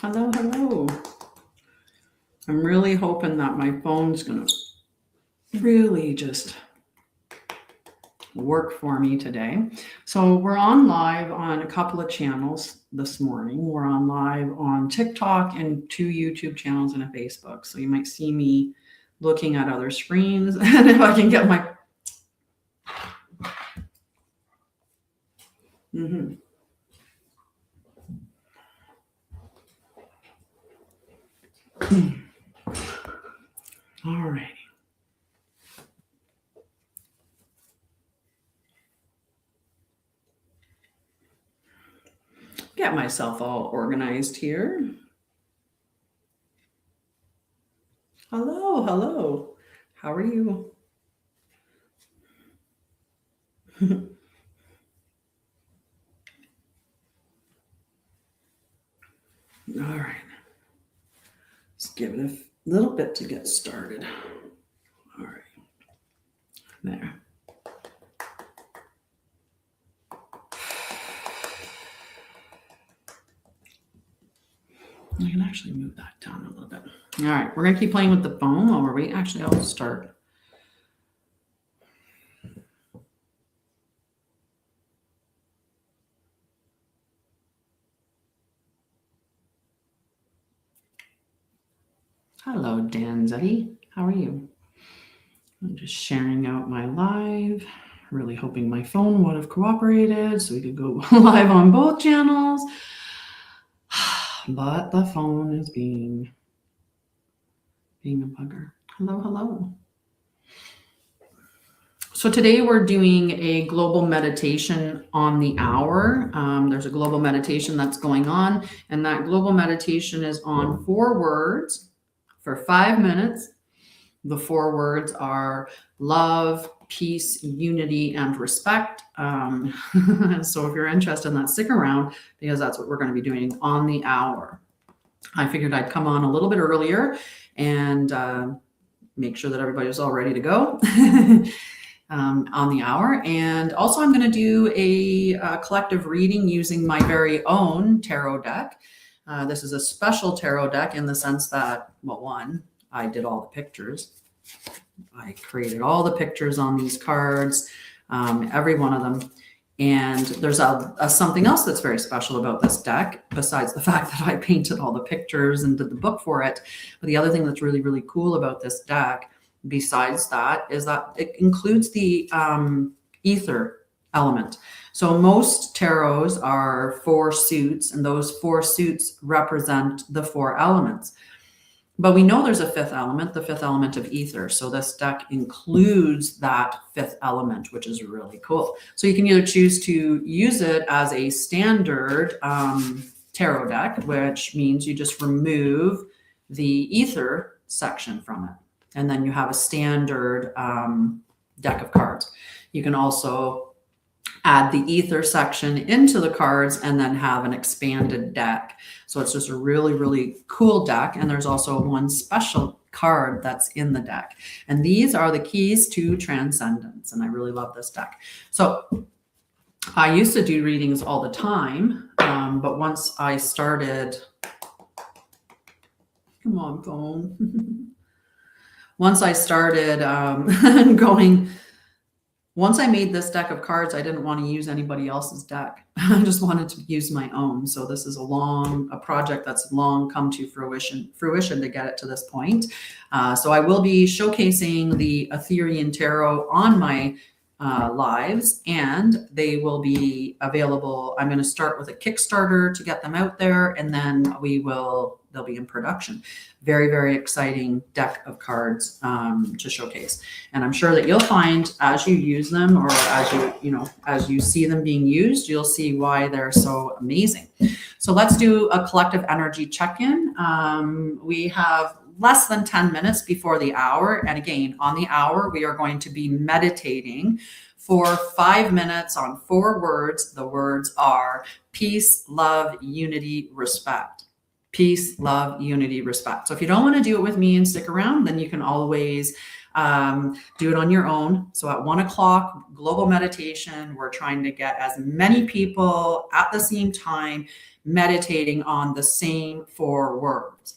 Hello, hello. I'm really hoping that my phone's going to really just work for me today. So we're on live on a couple of channels this morning. We're on live on TikTok and 2 YouTube channels and a Facebook. So you might see me looking at other screens. And if I can get my... All right. Get myself all organized here. Hello, hello. How are you? All right. Let's give it a little bit to get started. All right. There. I can actually move that down a little bit. All right, we're going to keep playing with the phone while we're waiting. Actually, I'll start. Hello, Danzetti. How are you? I'm just sharing out my live. Really hoping my phone would have cooperated so we could go live on both channels. But the phone is being a bugger. Hello, hello. So today we're doing a global meditation on the hour. There's a global meditation that's going on, and that global meditation is on 4 words for 5 minutes. The 4 words are love, peace, unity, and respect. So if you're interested in that, stick around because that's what we're going to be doing on the hour. I figured I'd come on a little bit earlier and make sure that everybody was all ready to go on the hour. And also I'm going to do a collective reading using my very own tarot deck. This is a special tarot deck in the sense that, well, one, I did all the pictures. I created all the pictures on these cards, every one of them. And there's a something else that's very special about this deck, besides the fact that I painted all the pictures and did the book for it. But the other thing that's really, really cool about this deck, besides that, is that it includes the ether element. So most tarots are 4 suits, and those 4 suits represent the 4 elements. But we know there's a 5th element, the 5th element of ether. So this deck includes that 5th element, which is really cool. So you can either choose to use it as a standard tarot deck, which means you just remove the ether section from it. And then you have a standard deck of cards. You can also add the ether section into the cards and then have an expanded deck. So it's just a really, really cool deck. And there's also one special card that's in the deck. And these are the keys to transcendence. And I really love this deck. So I used to do readings all the time. But once I started, come on, phone. Once I started once I made this deck of cards, I didn't want to use anybody else's deck. I just wanted to use my own. So this is a project that's long come to fruition to get it to this point. So I will be showcasing the Ethereum Tarot on my lives, and they will be available. I'm going to start with a Kickstarter to get them out there, and then they'll be in production. Very, very exciting deck of cards to showcase. And I'm sure that you'll find as you use them, or as you see them being used, you'll see why they're so amazing. So let's do a collective energy check-in. We have less than 10 minutes before the hour. And again, on the hour, we are going to be meditating for 5 minutes on 4 words. The words are peace, love, unity, respect. Peace, love, unity, respect. So if you don't want to do it with me and stick around, then you can always Do it on your own. So at 1 o'clock, global meditation, we're trying to get as many people at the same time meditating on the same 4 words: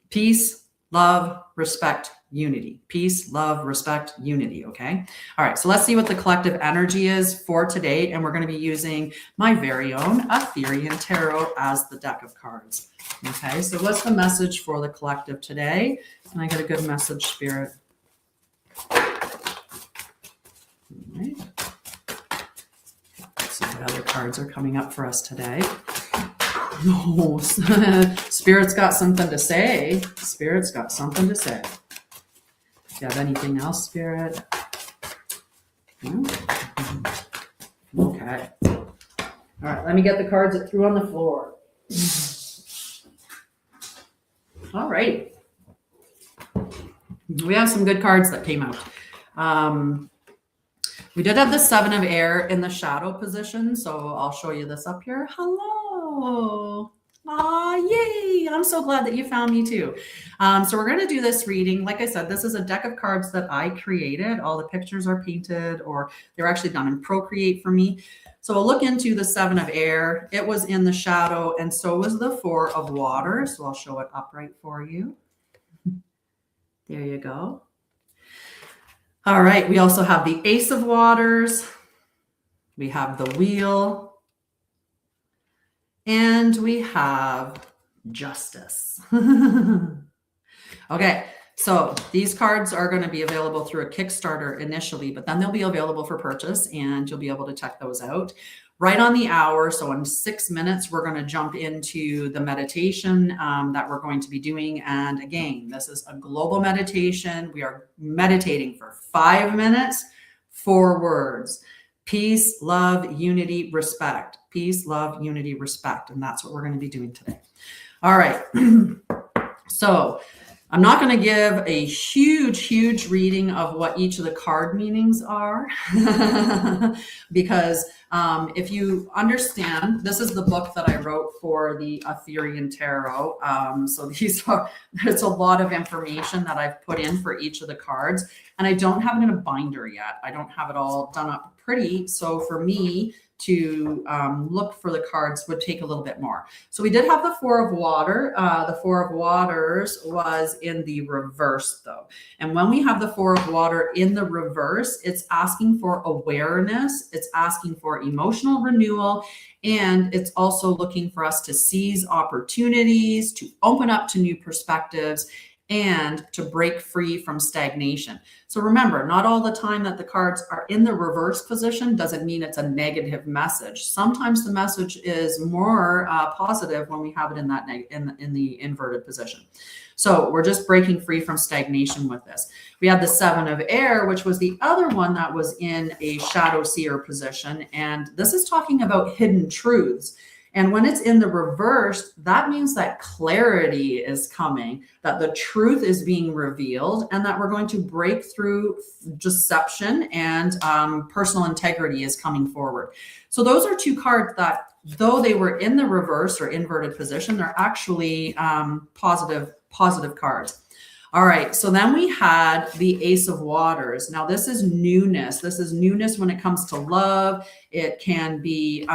peace, love, respect, unity. Peace, love, respect, unity. Okay. All right. So let's see what the collective energy is for today. And we're going to be using my very own Etherian Tarot as the deck of cards. Okay. So what's the message for the collective today? Can I get a good message, Spirit? All right. Let's see what other cards are coming up for us today. No, Spirit's got something to say. Spirit's got something to say. Do you have anything else, Spirit? No? Okay. All right, let me get the cards that threw on the floor. All right. We have some good cards that came out. We did have the 7 of air in the shadow position, so I'll show you this up here. Hello. Ah, yay. I'm so glad that you found me too. So we're going to do this reading. Like I said, this is a deck of cards that I created. All the pictures are painted, or they're actually done in Procreate for me. So we'll look into the 7 of air. It was in the shadow, and so was the 4 of water. So I'll show it upright for you. There you go. All right, we also have the Ace of Waters, we have the Wheel, and we have Justice. Okay, so these cards are going to be available through a Kickstarter initially, but then they'll be available for purchase, and you'll be able to check those out. Right on the hour, so in 6 minutes, we're going to jump into the meditation that we're going to be doing. And again, this is a global meditation. We are meditating for 5 minutes, 4 words: peace, love, unity, respect. Peace, love, unity, respect. And that's what we're going to be doing today. All right. So I'm not going to give a huge reading of what each of the card meanings are because if you understand, this is the book that I wrote for the Etherian Tarot. So there's a lot of information that I've put in for each of the cards, and I don't have it in a binder yet. I don't have it all done up pretty. So for me to look for the cards would take a little bit more. So we did have the 4 of water. The 4 of waters was in the reverse though. And when we have the 4 of water in the reverse, it's asking for awareness. It's asking for emotional renewal. And it's also looking for us to seize opportunities, to open up to new perspectives, and to break free from stagnation. So remember, not all the time that the cards are in the reverse position doesn't mean it's a negative message. Sometimes the message is more positive when we have it in that in the inverted position. So we're just breaking free from stagnation with this. We had the 7 of air, which was the other one that was in a shadow seer position. And this is talking about hidden truths. And when it's in the reverse, that means that clarity is coming, that the truth is being revealed, and that we're going to break through deception, and personal integrity is coming forward. So those are 2 cards that, though they were in the reverse or inverted position, they're actually positive cards. All right, so then we had the Ace of Waters. Now this is newness. This is newness when it comes to love. It can be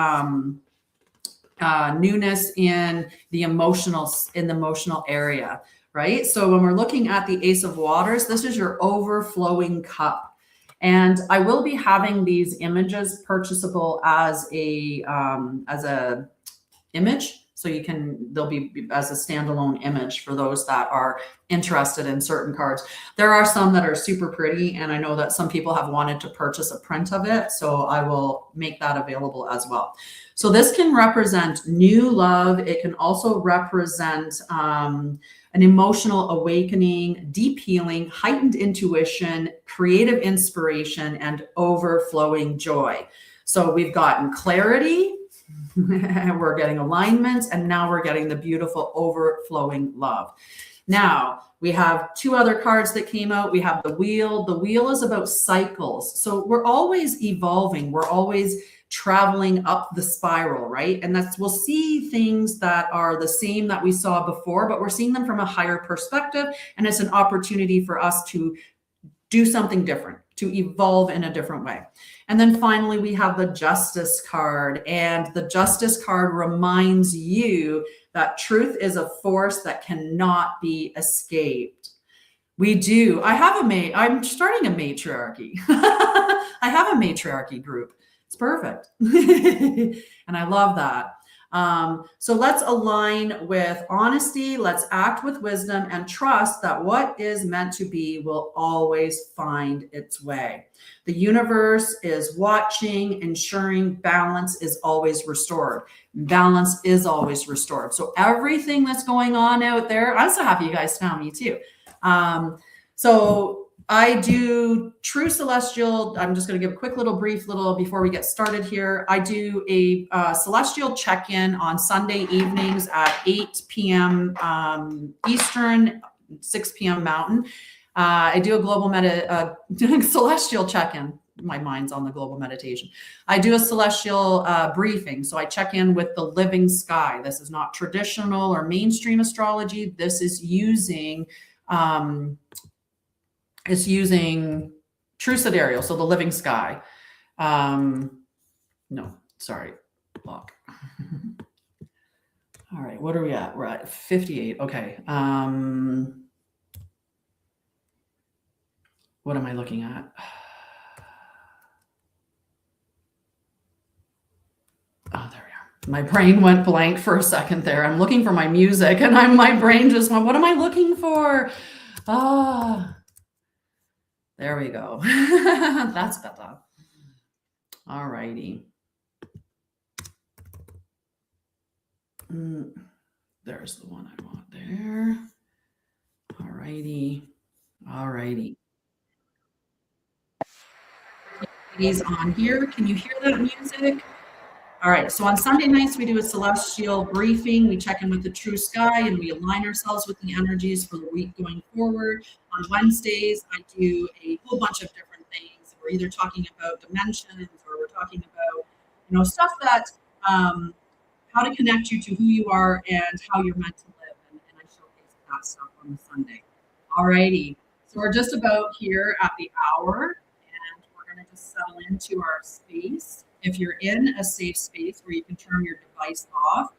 newness in the emotional area, right? So when we're looking at the Ace of Waters, this is your overflowing cup. And I will be having these images purchasable as a image. So they'll be as a standalone image for those that are interested in certain cards. There are some that are super pretty, and I know that some people have wanted to purchase a print of it. So I will make that available as well. So this can represent new love. It can also represent an emotional awakening, deep healing, heightened intuition, creative inspiration, and overflowing joy. So we've gotten clarity, we're getting alignments, and now we're getting the beautiful overflowing love. Now we have 2 other cards that came out. We have the Wheel. The Wheel is about cycles. So we're always evolving. We're always traveling up the spiral, right? And we'll see things that are the same that we saw before, but we're seeing them from a higher perspective. And it's an opportunity for us to do something different, to evolve in a different way. And then finally, we have the Justice card. And the Justice card reminds you that truth is a force that cannot be escaped. We do. I'm starting a matriarchy. I have a matriarchy group. It's perfect. And I love that. So let's align with honesty. Let's act with wisdom and trust that what is meant to be will always find its way. The universe is watching, ensuring balance is always restored. Balance is always restored. So everything that's going on out there, I'm so happy you guys found me too. So I do true celestial. I'm just going to give a quick brief before we get started here. I do a celestial check-in on Sunday evenings at 8 p.m. Eastern, 6 p.m. Mountain. I do a global celestial check-in. My mind's on the global meditation. I do a celestial briefing. So I check in with the living sky. This is not traditional or mainstream astrology. This is using true sidereal, so the living sky. No, sorry, block. All right, what are we at? We're at 58. Okay. What am I looking at? Oh, there we are. My brain went blank for a second there. I'm looking for my music and my brain just went, what am I looking for? Ah. There we go. That's better. All righty. There's the one I want there. All righty. All righty. He's on here. Can you hear that music? All right. So on Sunday nights, we do a celestial briefing. We check in with the true sky and we align ourselves with the energies for the week going forward. On Wednesdays, I do a whole bunch of different things. We're either talking about dimensions or we're talking about, stuff that, how to connect you to who you are and how you're meant to live. And I showcase that stuff on the Sunday. All righty. So we're just about here at the hour and we're going to just settle into our space. If you're in a safe space where you can turn your device off,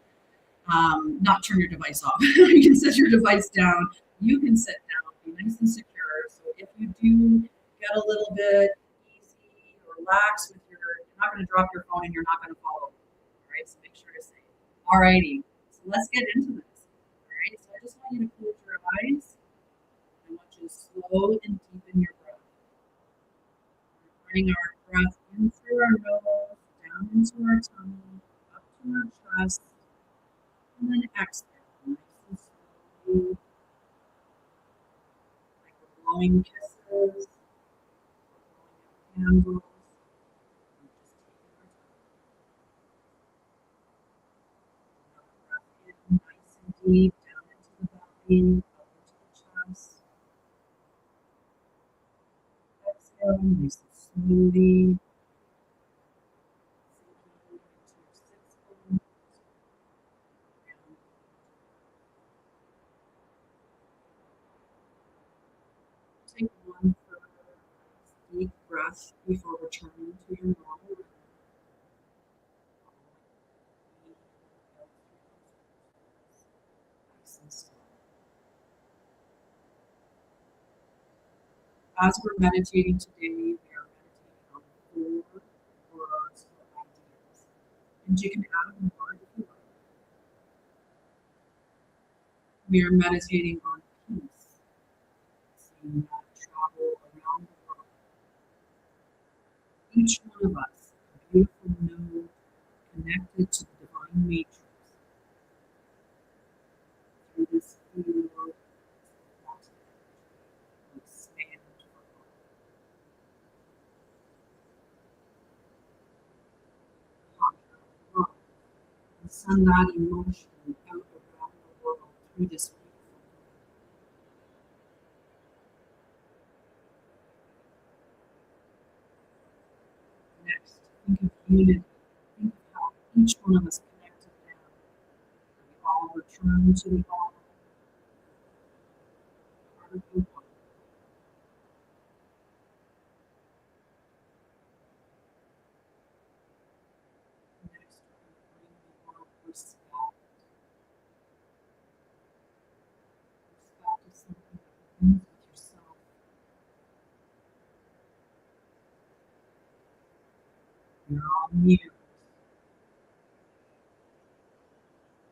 not turn your device off, you can set your device down, you can sit down, be nice and secure. So if you do get a little bit easy or relax you're not going to drop your phone and you're not going to fall over. All right, so make sure to stay. All righty, so let's get into this. All right, so I just want you to close your eyes. I want you to slow and deepen your breath. We're bringing our breath in through our nose, down into our tummy, up to our chest, and then exhale nice and slowly, like we're blowing kisses, we're blowing out candles, and just taking our time. Another breath in, nice and deep, down into the belly, up into the chest. Exhale, nice and slowly. Take one deep breath before returning to your normal rhythm. Nice and slow. As we're meditating today, we are meditating on 4 words or ideas. And you can add more if you like. We are meditating on peace, seeing that travel around the world. Each one of us, a beautiful node connected to the divine matrix through this field of quantum energy will expand for all. Conjure love and send that emotion out around the world through this beautiful node. Next, think of unity. Think of how each one of us connected now. We all return to the all. Part of the one. years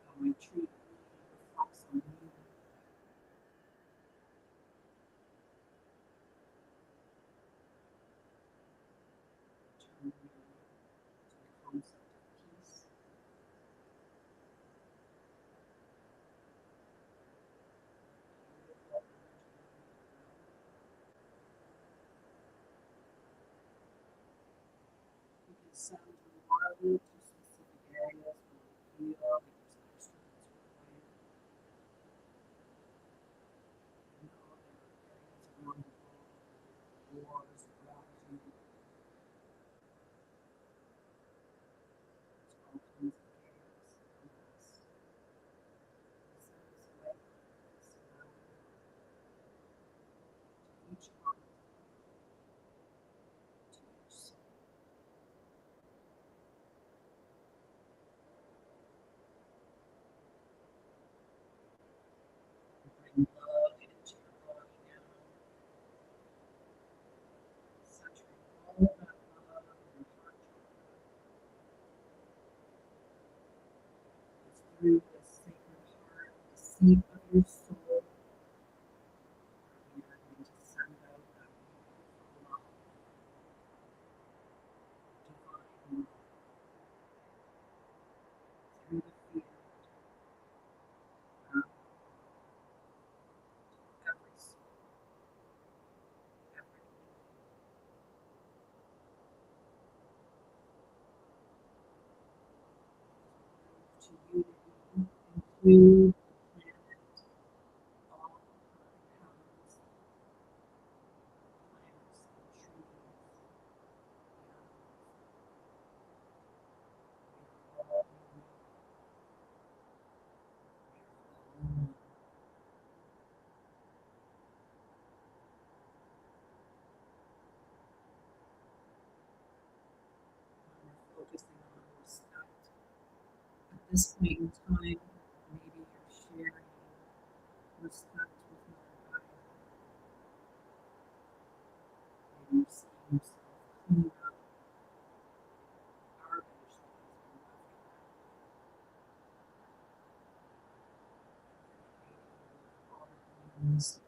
how I treat you reflects on you. Turn to the concept of peace. Beautiful energy. You can send water to specific areas where you feel like there's extra that's required. You know there are areas around the world, wars, gratitude, there's all kinds of chaos around us. Send this light, this love to each heart, to each soul. Bring love into your body now. Saturate all of that love in your heart chakra. It's through the sacred heart, the seat of your soul, we are going to send out that beautiful love, divine love, through the field, out to every soul, every to unity, include the planet, all of her inhabitants, plants and trees, animals, we are all united, we are all one. When we're focusing on respect, at this point in time, maybe you're sharing respect with Mother Gaia. Maybe you're seeing yourself clean up garbage that has been left around, creating all things,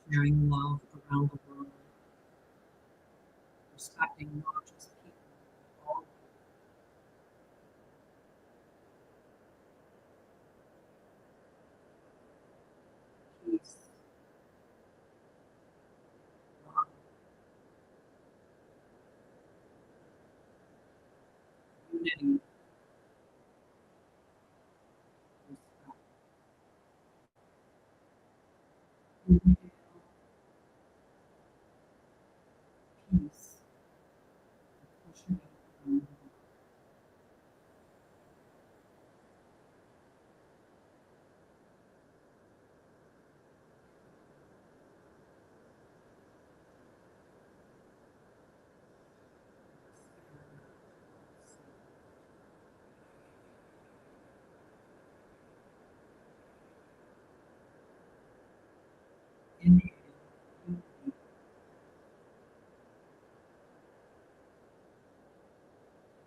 sharing love around the world, respecting not just people, but all people, peace, love, unity, respect. Inhale, peace, and push it out around the world. Inhale, unity,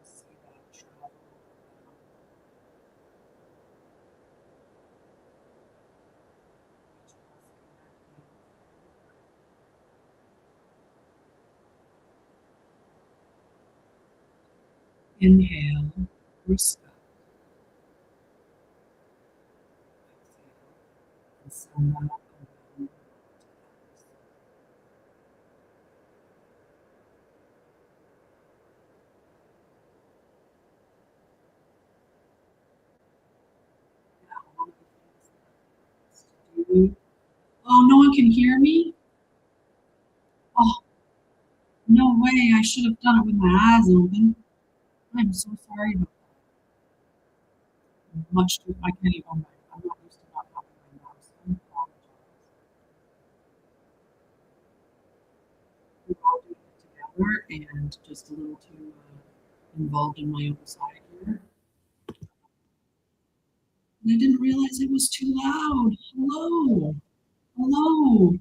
see that travel around each of us connecting. Inhale, respect, exhale, and send that around the world to others. Now, one of the things that I like to do. Oh, no one can hear me? Oh, no way. I should have done it with my eyes open. I'm so sorry about that. Much too, I can't even, I'm not used to not having my mouse. I apologize. We're all doing it together and just a little too involved in my own side here. And I didn't realize it was too loud. Hello. Hello.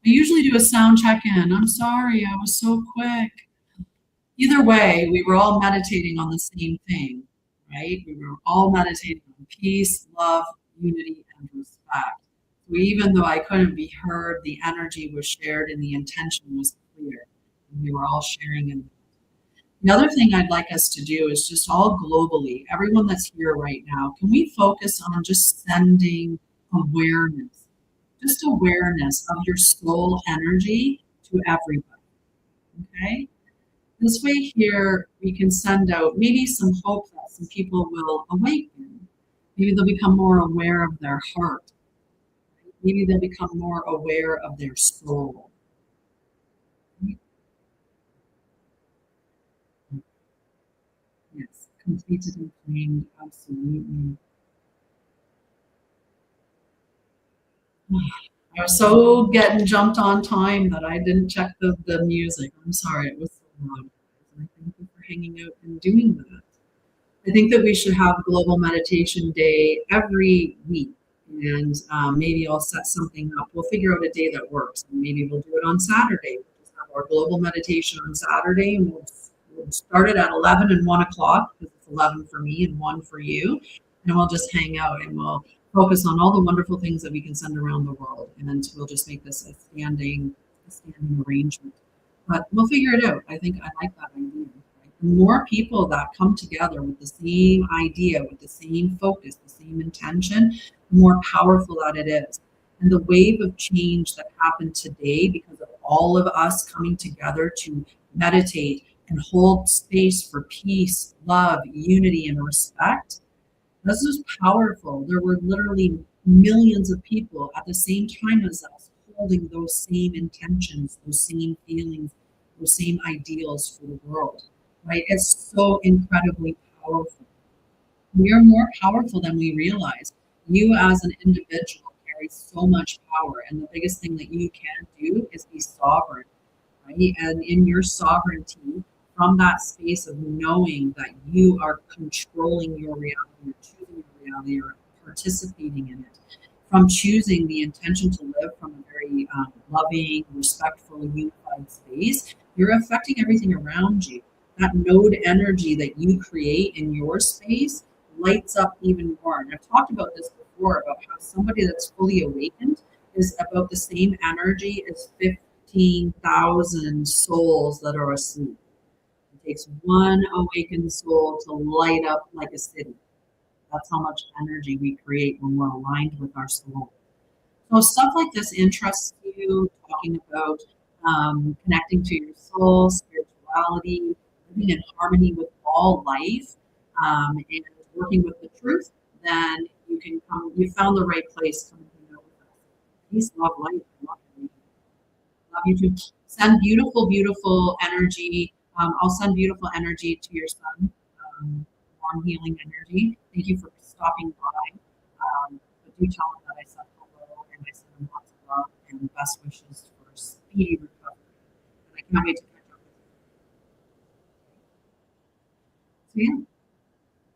I usually do a sound check in. I'm sorry. I was so quick. Either way, we were all meditating on the same thing, right? We were all meditating on peace, love, unity, and respect. So even though I couldn't be heard, the energy was shared and the intention was clear. And we were all sharing in. The other thing I'd like us to do is just all globally, everyone that's here right now, can we focus on just sending awareness, just awareness of your soul energy to everybody, okay? This way here, we can send out maybe some hope that some people will awaken. Maybe they'll become more aware of their heart. Maybe they'll become more aware of their soul. Yes, completed and claimed, absolutely. I was so getting jumped on time that I didn't check the music. I'm sorry, it was so loud. I thank you for hanging out and doing that. I think that we should have Global Meditation Day every week. And maybe I'll set something up. We'll figure out a day that works. And maybe we'll do it on Saturday. We'll just have our global meditation on Saturday, and we'll start it at 11 and 1 o'clock, because it's 11 for me and 1 for you. And we'll just hang out and we'll focus on all the wonderful things that we can send around the world. And then we'll just make this a standing arrangement. But we'll figure it out. I think I like that idea. The more people that come together with the same idea, with the same focus, the same intention, the more powerful that it is. And the wave of change that happened today because of all of us coming together to meditate and hold space for peace, love, unity, and respect, this was powerful. There were literally millions of people at the same time as us holding those same intentions, those same feelings, those same ideals for the world, right? It's so incredibly powerful. We are more powerful than we realize. You as an individual carry so much power, and the biggest thing that you can do is be sovereign, right? And in your sovereignty, from that space of knowing that you are controlling your reality, you're choosing your reality, you're participating in it, from choosing the intention to live from a very loving, respectful, unified space, you're affecting everything around you. That node energy that you create in your space lights up even more. And I've talked about this before about how somebody that's fully awakened is about the same energy as 15,000 souls that are asleep. It takes one awakened soul to light up like a city. That's how much energy we create when we're aligned with our soul. So stuff like this interests you, talking about connecting to your soul, spirituality, living in harmony with all life, and working with the truth, then you can come, you found the right place, come and hang out with us. Peace, love, light, love you. Love you too. Send beautiful, beautiful energy. I'll send beautiful energy to your son, warm healing energy. Thank you for stopping by. But do tell him that I said hello, and I send him lots of love and best wishes for speedy recovery. And I can't wait to catch up with you. So yeah.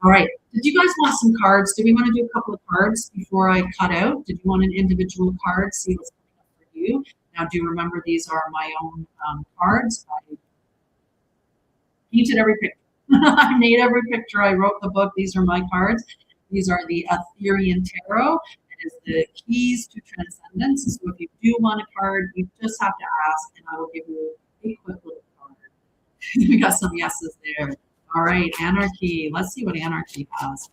All right. Did you guys want some cards? Do we want to do a couple of cards before I cut out? Did you want an individual card? See what's coming up for you. Now, do remember these are my own cards. I painted every picture. I made every picture. I wrote the book. These are my cards. These are the Aetherian Tarot. It is the keys to transcendence. So if you do want a card, you just have to ask, and I will give you a quick little card. We got some yeses there. All right, anarchy. Let's see what anarchy has.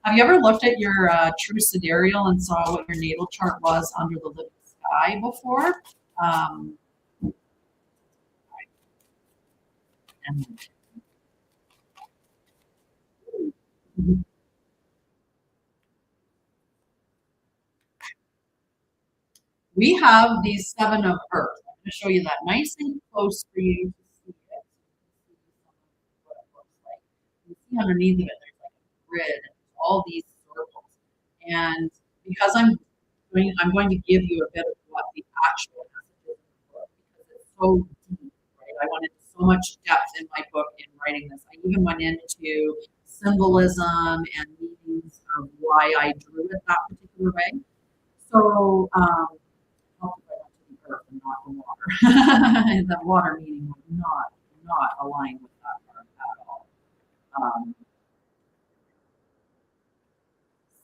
Have you ever looked at your true sidereal and saw what your natal chart was under the living sky before? We have the Seven of Earth. I'm going to show you that nice and close for you to see it. What it looks like. You see underneath of it, there's like a grid, all these circles. And because I'm going to give you a bit of what the actual message is in the book because it's so deep, right? I wanted so much depth in my book in writing this. I even went into symbolism and meanings of why I drew it that particular way. So, help if I went to the earth and not the water. And the water meaning not not align with that card at all. Um,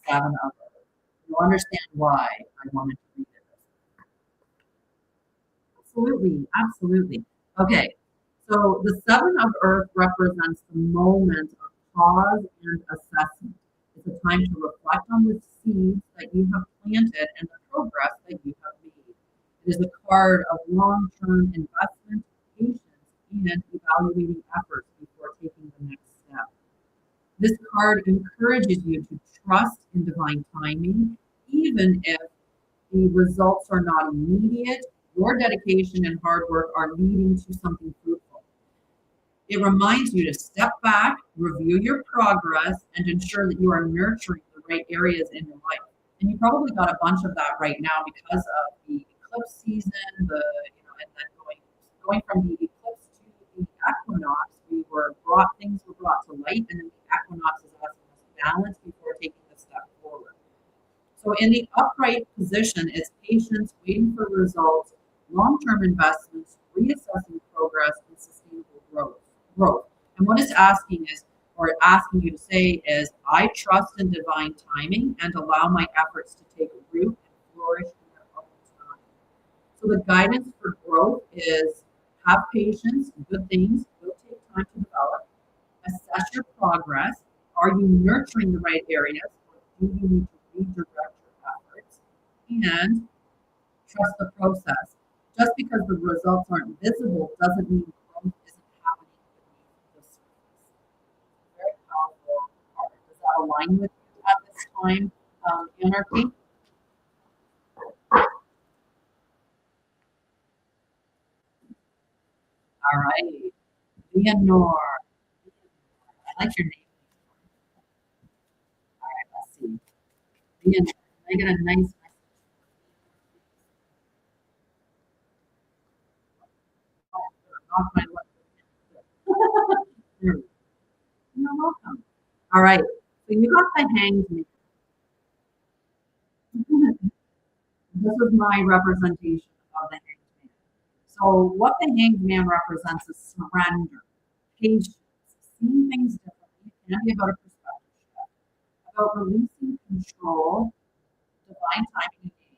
Seven of Earth. You'll understand why I wanted to read it. Absolutely, absolutely. Okay, so the Seven of Earth represents the moment of pause and assessment. It's a time to reflect on the seeds that you have planted and the progress that you have made. It is a card of long-term investment, patience, and evaluating efforts before taking the next step. This card encourages you to trust in divine timing, even if the results are not immediate. Your dedication and hard work are leading to something fruitful. It reminds you to step back, review your progress, and ensure that you are nurturing the right areas in your life. And you probably got a bunch of that right now because of the eclipse season, and then going from the eclipse to the equinox, things were brought to light, and then the equinox is asking us to balance before taking a step forward. So in the upright position is patience, waiting for results, long-term investments, reassessing progress, and sustainable growth. And what it's asking is, or asking you to say is, I trust in divine timing and allow my efforts to take root and flourish in their own time. So the guidance for growth is have patience, good things will take time to develop. Assess your progress. Are you nurturing the right areas, or do you need to redirect your efforts? And trust the process. Just because the results aren't visible doesn't mean growth isn't happening beneath the surface. Very powerful card. Does that align with you at this time, Anarchy? All right. Leonore. I like your name. All right, let's see. Leonore. I get a nice message. Off my list. You're welcome. All right. So you got the hanged man. This is my representation of the hanged man. So what the hanged man represents is surrender, patience, seeing things differently. It can be about a perspective shift, about releasing control, divine timing again,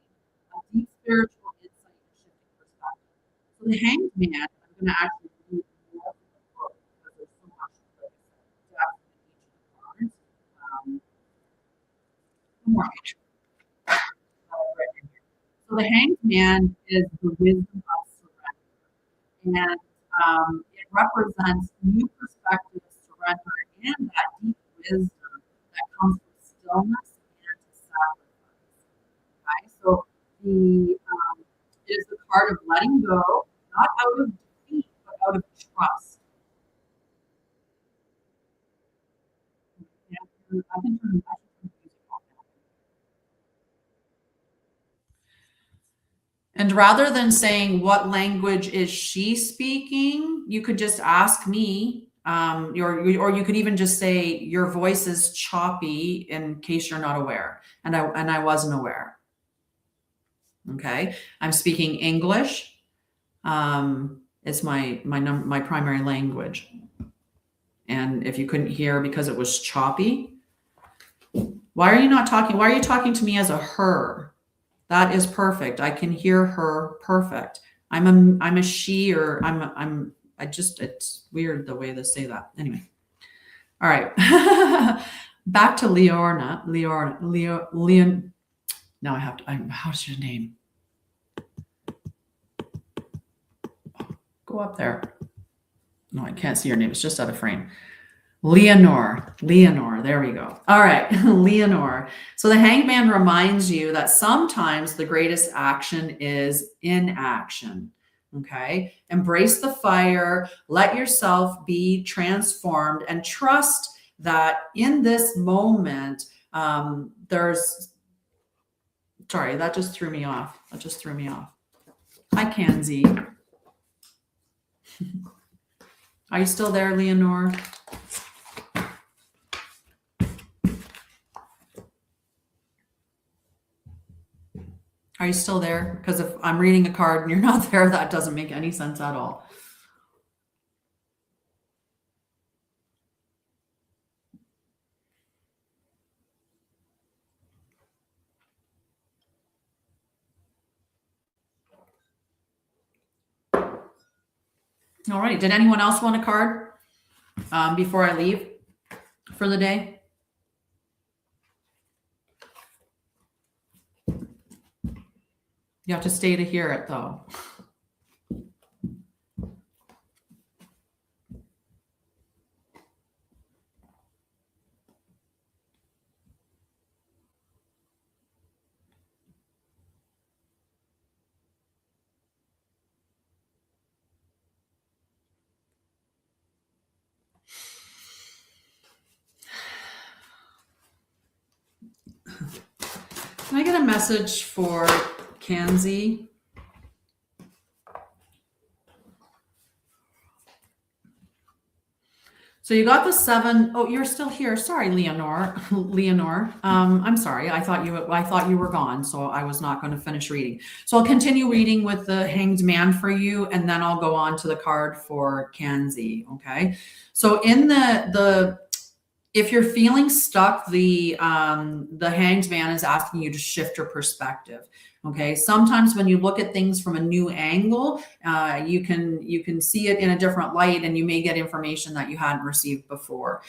a deep spiritual insight and shifting perspective. So the hanged man, I'm going to actually read more from the book because there's so much, like I said, depth in each of the cards. More So the hanged man is the wisdom of surrender. And it represents new perspective, surrender, and that deep wisdom that comes from stillness and sacrifice. Okay? So it is the card of letting go, not out of defeat, but out of trust. Yeah, I can turn music off now. And rather than saying, what language is she speaking? You could just ask me, or you could even just say, your voice is choppy in case you're not aware. And I wasn't aware. Okay. I'm speaking English. It's my primary language. And if you couldn't hear because it was choppy, why are you not talking? Why are you talking to me as a her? That is perfect. I can hear her perfect. I'm a she, or it's weird the way they say that. Anyway. All right. Back to Leon. Now I have to, how's your name? Go up there. No, I can't see your name. It's just out of frame. Leonore, there we go. All right, Leonore. So the hangman reminds you that sometimes the greatest action is inaction. Okay, embrace the fire, let yourself be transformed, and trust that in this moment, sorry, that just threw me off. Hi, Kanzi. Are you still there, Leonore? Are you still there? Because if I'm reading a card and you're not there, that doesn't make any sense at all. All right. Did anyone else want a card before I leave for the day? You have to stay to hear it, though. Can I get a message for Kanzi? So you got the 7. Oh, you're still here. Sorry, Leonore. I'm sorry. I thought you were gone, so I was not going to finish reading. So I'll continue reading with the Hanged Man for you, and then I'll go on to the card for Kanzi. Okay. So in the if you're feeling stuck, the Hanged Man is asking you to shift your perspective. Okay. Sometimes when you look at things from a new angle, you can see it in a different light, and you may get information that you hadn't received before.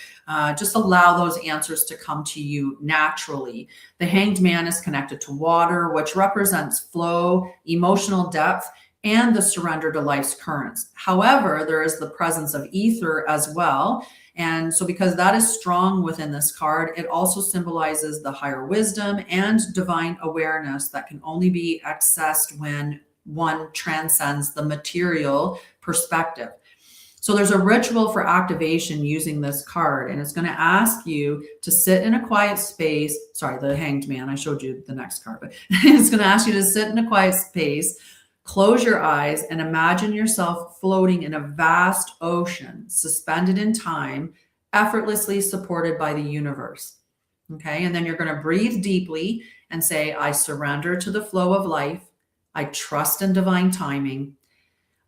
Just allow those answers to come to you naturally. The Hanged Man is connected to water, which represents flow, emotional depth, and the surrender to life's currents. However, there is the presence of ether as well. And so because that is strong within this card, it also symbolizes the higher wisdom and divine awareness that can only be accessed when one transcends the material perspective. So there's a ritual for activation using this card, and it's going to ask you to sit in a quiet space. Sorry, the Hanged Man, I showed you the next card, but it's going to ask you to sit in a quiet space. Close your eyes and imagine yourself floating in a vast ocean, suspended in time, effortlessly supported by the universe. Okay, and then you're going to breathe deeply and say, I surrender to the flow of life. I trust in divine timing.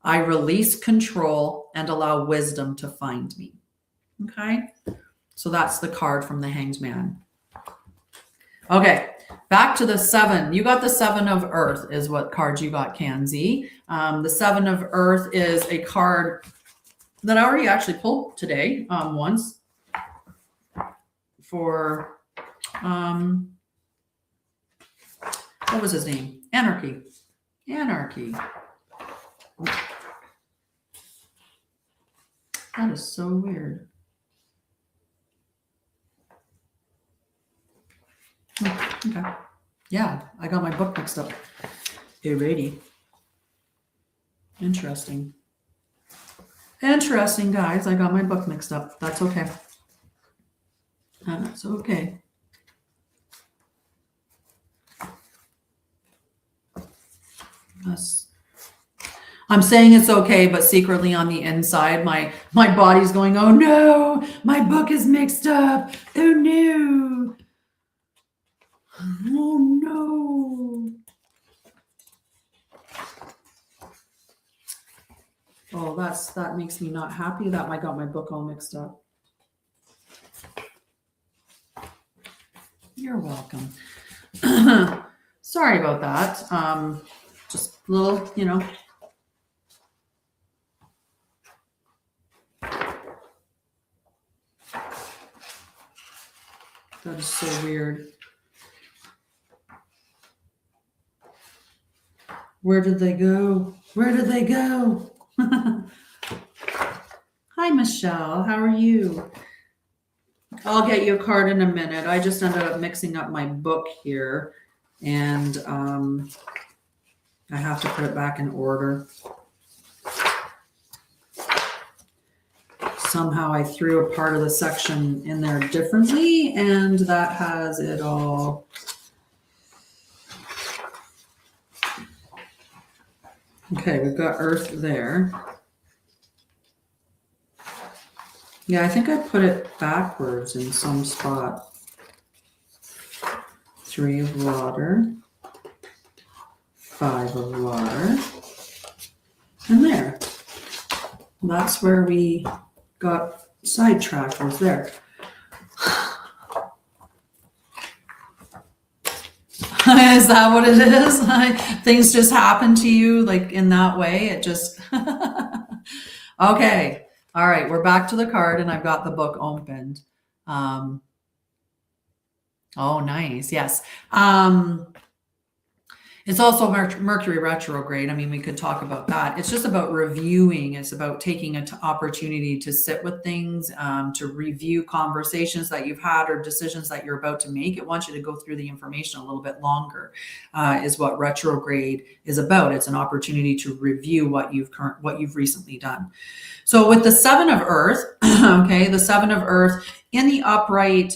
I release control and allow wisdom to find me. Okay, so that's the card from the Hanged Man. Okay. Back to the 7. You got the 7 of Earth is what card you got, Kanzi. The 7 of Earth is a card that I already actually pulled today once for, what was his name? Anarchy. That is so weird. Okay. Yeah, I got my book mixed up. Alrighty. Interesting, guys. I got my book mixed up. That's okay. That's okay. I'm saying it's okay, but secretly on the inside, my body's going, oh no, my book is mixed up. Oh no. Oh no. Oh, that makes me not happy that I got my book all mixed up. You're welcome. Sorry about that. Just a little, that is so weird. Where did they go? Hi, Michelle. How are you? I'll get you a card in a minute. I just ended up mixing up my book here, and I have to put it back in order. Somehow I threw a part of the section in there differently, and that has it all. Okay, we've got Earth there. Yeah, I think I put it backwards in some spot. 3 of water, 5 of water, and there. That's where we got sidetracked, was there. Is that what it is? Things just happen to you like in that way. It just, Okay. All right. We're back to the card and I've got the book opened. Oh, nice. Yes. It's also Mercury retrograde. I mean, we could talk about that. It's just about reviewing. It's about taking an opportunity to sit with things, to review conversations that you've had or decisions that you're about to make. It wants you to go through the information a little bit longer, is what retrograde is about. It's an opportunity to review what you've recently done. So with the Seven of Earth, okay, the Seven of Earth in the upright,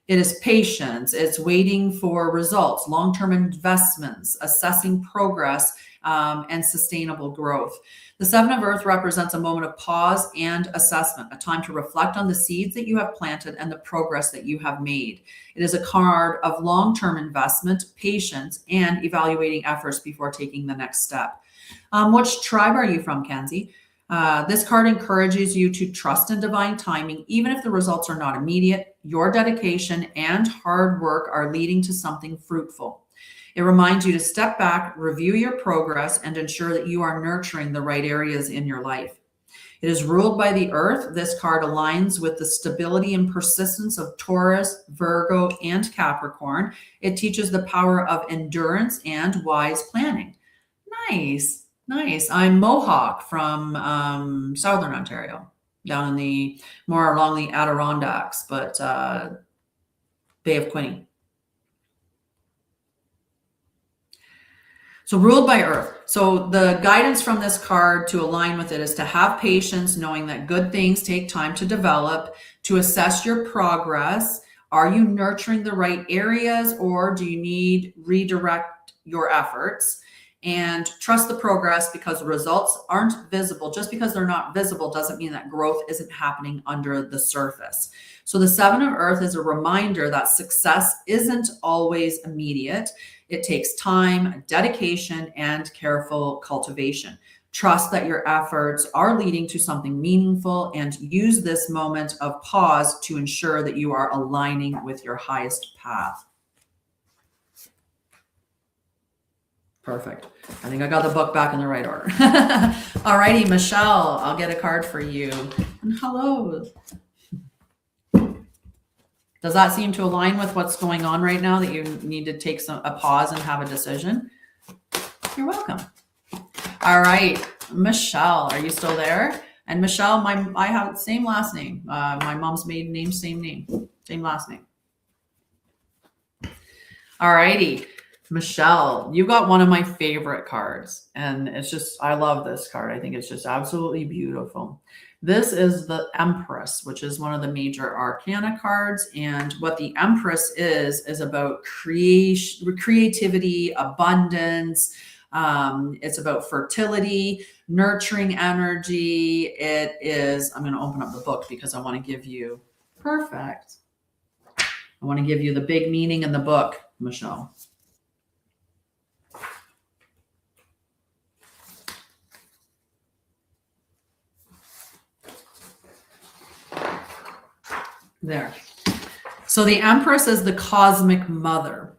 it is patience. It's waiting for results, long-term investments, assessing progress, and sustainable growth. The Seven of Earth represents a moment of pause and assessment, a time to reflect on the seeds that you have planted and the progress that you have made. It is a card of long-term investment, patience, and evaluating efforts before taking the next step. Which tribe are you from, Kenzie? This card encourages you to trust in divine timing, even if the results are not immediate. Your dedication and hard work are leading to something fruitful. It reminds you to step back, review your progress, and ensure that you are nurturing the right areas in your life. It is ruled by the earth. This card aligns with the stability and persistence of Taurus, Virgo, and Capricorn. It teaches the power of endurance and wise planning. Nice. Nice. I'm Mohawk from Southern Ontario, down in the more along the Adirondacks, but Bay of Quinte. So ruled by Earth. So the guidance from this card to align with it is to have patience, knowing that good things take time to develop, to assess your progress. Are you nurturing the right areas, or do you need redirect your efforts? And trust the progress, because the results aren't visible. Just because they're not visible doesn't mean that growth isn't happening under the surface. So the Seven of Earth is a reminder that success isn't always immediate. It takes time, dedication, and careful cultivation. Trust that your efforts are leading to something meaningful, and use this moment of pause to ensure that you are aligning with your highest path. Perfect. I think I got the book back in the right order. All righty, Michelle, I'll get a card for you. And hello. Does that seem to align with what's going on right now, that you need to take a pause and have a decision? You're welcome. All right, Michelle, are you still there? And Michelle, I have the same last name. My mom's maiden name, same last name. All righty. Michelle, you got one of my favorite cards, and it's just, I love this card. I think it's just absolutely beautiful. This is the Empress, which is one of the major arcana cards. And what the Empress is about creativity, abundance. It's about fertility, nurturing energy. It is, I'm going to open up the book because I want to give you, perfect. I want to give you the big meaning in the book, Michelle. There. So the Empress is the cosmic mother.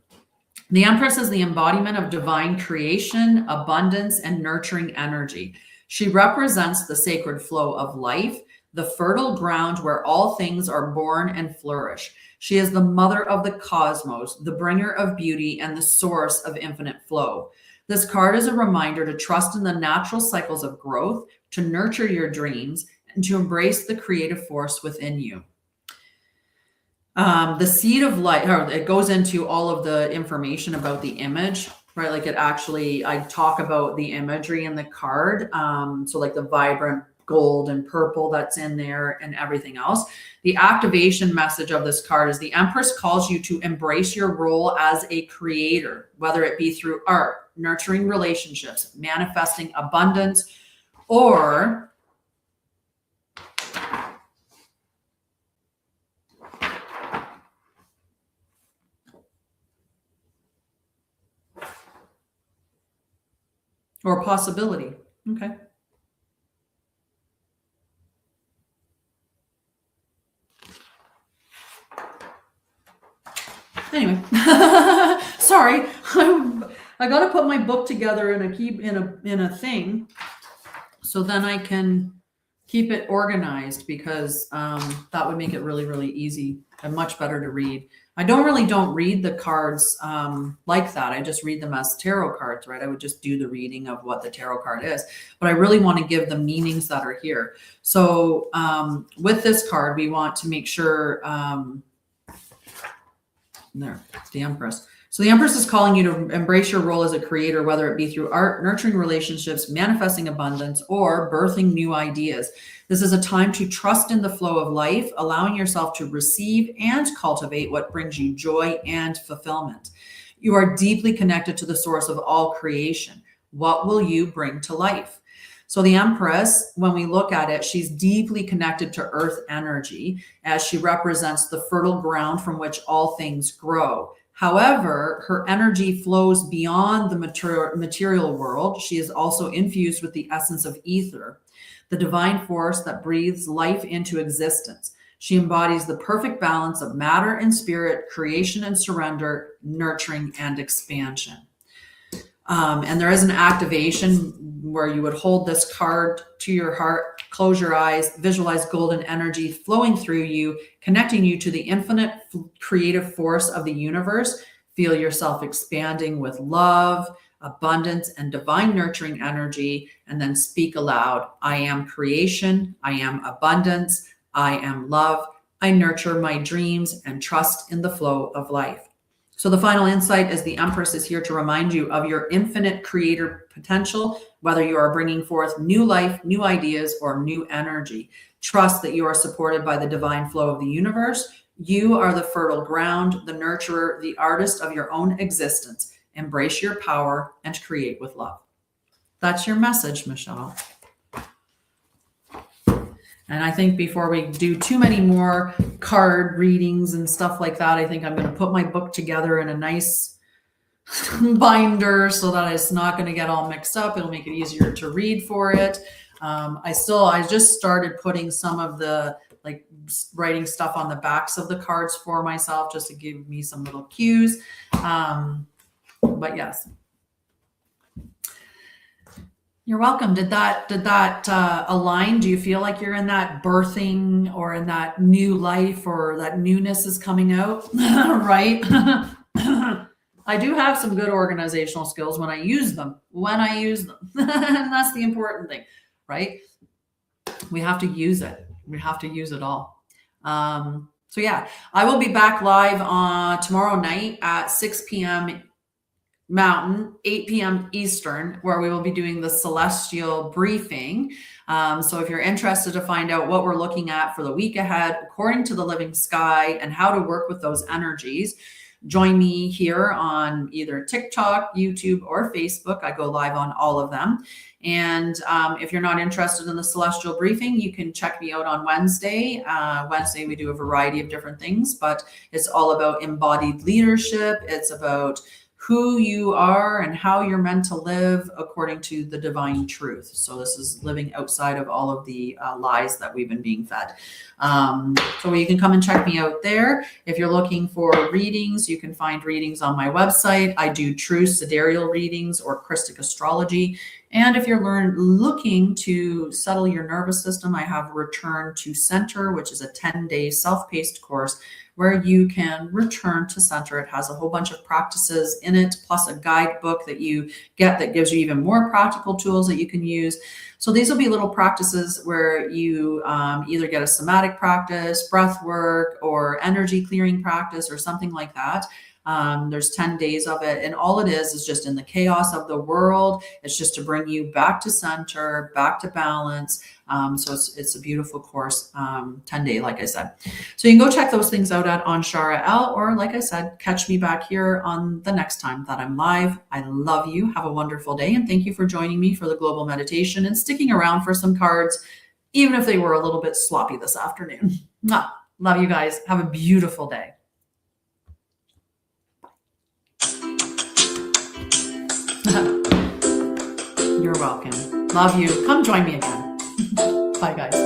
The Empress is the embodiment of divine creation, abundance, and nurturing energy. She represents the sacred flow of life, the fertile ground where all things are born and flourish. She is the mother of the cosmos, the bringer of beauty, and the source of infinite flow. This card is a reminder to trust in the natural cycles of growth, to nurture your dreams, and to embrace the creative force within you. The seed of light, it goes into all of the information about the image, right? Like I talk about the imagery in the card. So like the vibrant gold and purple that's in there and everything else. The activation message of this card is the Empress calls you to embrace your role as a creator, whether it be through art, nurturing relationships, manifesting abundance, or possibility. Okay. Anyway, sorry, I got to put my book together in a thing, so then I can keep it organized, because that would make it really, really easy and much better to read. I don't read the cards like that. I just read them as tarot cards, right? I would just do the reading of what the tarot card is, but I really want to give the meanings that are here. So with this card, we want to make sure, there, it's the Empress. So the Empress is calling you to embrace your role as a creator, whether it be through art, nurturing relationships, manifesting abundance, or birthing new ideas. This is a time to trust in the flow of life, allowing yourself to receive and cultivate what brings you joy and fulfillment. You are deeply connected to the source of all creation. What will you bring to life? So the Empress, when we look at it, she's deeply connected to earth energy, as she represents the fertile ground from which all things grow. However, her energy flows beyond the material world. She is also infused with the essence of ether, the divine force that breathes life into existence. She embodies the perfect balance of matter and spirit, creation and surrender, nurturing and expansion. And there is an activation where you would hold this card to your heart, close your eyes, visualize golden energy flowing through you, connecting you to the infinite creative force of the universe. Feel yourself expanding with love, abundance, and divine nurturing energy, and then speak aloud. I am creation. I am abundance. I am love. I nurture my dreams and trust in the flow of life. So the final insight is the Empress is here to remind you of your infinite creator potential, whether you are bringing forth new life, new ideas, or new energy. Trust that you are supported by the divine flow of the universe. You are the fertile ground, the nurturer, the artist of your own existence. Embrace your power and create with love. That's your message, Michelle. And I think before we do too many more card readings and stuff like that, I think I'm going to put my book together in a nice binder so that it's not going to get all mixed up. It'll make it easier to read for it. I just started putting some of the writing stuff on the backs of the cards for myself, just to give me some little cues. But yes. You're welcome. Did that align? Do you feel like you're in that birthing or in that new life, or that newness is coming out? Right? I do have some good organizational skills when I use them. And that's the important thing, right? We have to use it. We have to use it all. So yeah, I will be back live on tomorrow night at 6 p.m. Mountain, 8 p.m. Eastern, where we will be doing the celestial briefing. So if you're interested to find out what we're looking at for the week ahead, according to the living sky, and how to work with those energies, join me here on either TikTok, YouTube, or Facebook. I go live on all of them. And if you're not interested in the celestial briefing, you can check me out on Wednesday. Wednesday, we do a variety of different things, but it's all about embodied leadership. It's about who you are and how you're meant to live according to the divine truth. So this is living outside of all of the lies that we've been being fed. So you can come and check me out there. If you're looking for readings, you can find readings on my website. I do true sidereal readings or Christic astrology. And if you're looking to settle your nervous system, I have Return to Center, which is a 10-day self-paced course where you can return to center. It has a whole bunch of practices in it, plus a guidebook that you get that gives you even more practical tools that you can use. So these will be little practices where you either get a somatic practice, breath work, or energy clearing practice, or something like that. There's 10 days of it, and all it is just in the chaos of the world. It's just to bring you back to center, back to balance. So it's a beautiful course, 10-day, like I said. So you can go check those things out on Sha'Ryah, or like I said, catch me back here on the next time that I'm live. I love you. Have a wonderful day, and thank you for joining me for the global meditation and sticking around for some cards, even if they were a little bit sloppy this afternoon. Love you guys. Have a beautiful day. You're welcome. Love you. Come join me again. Bye, guys.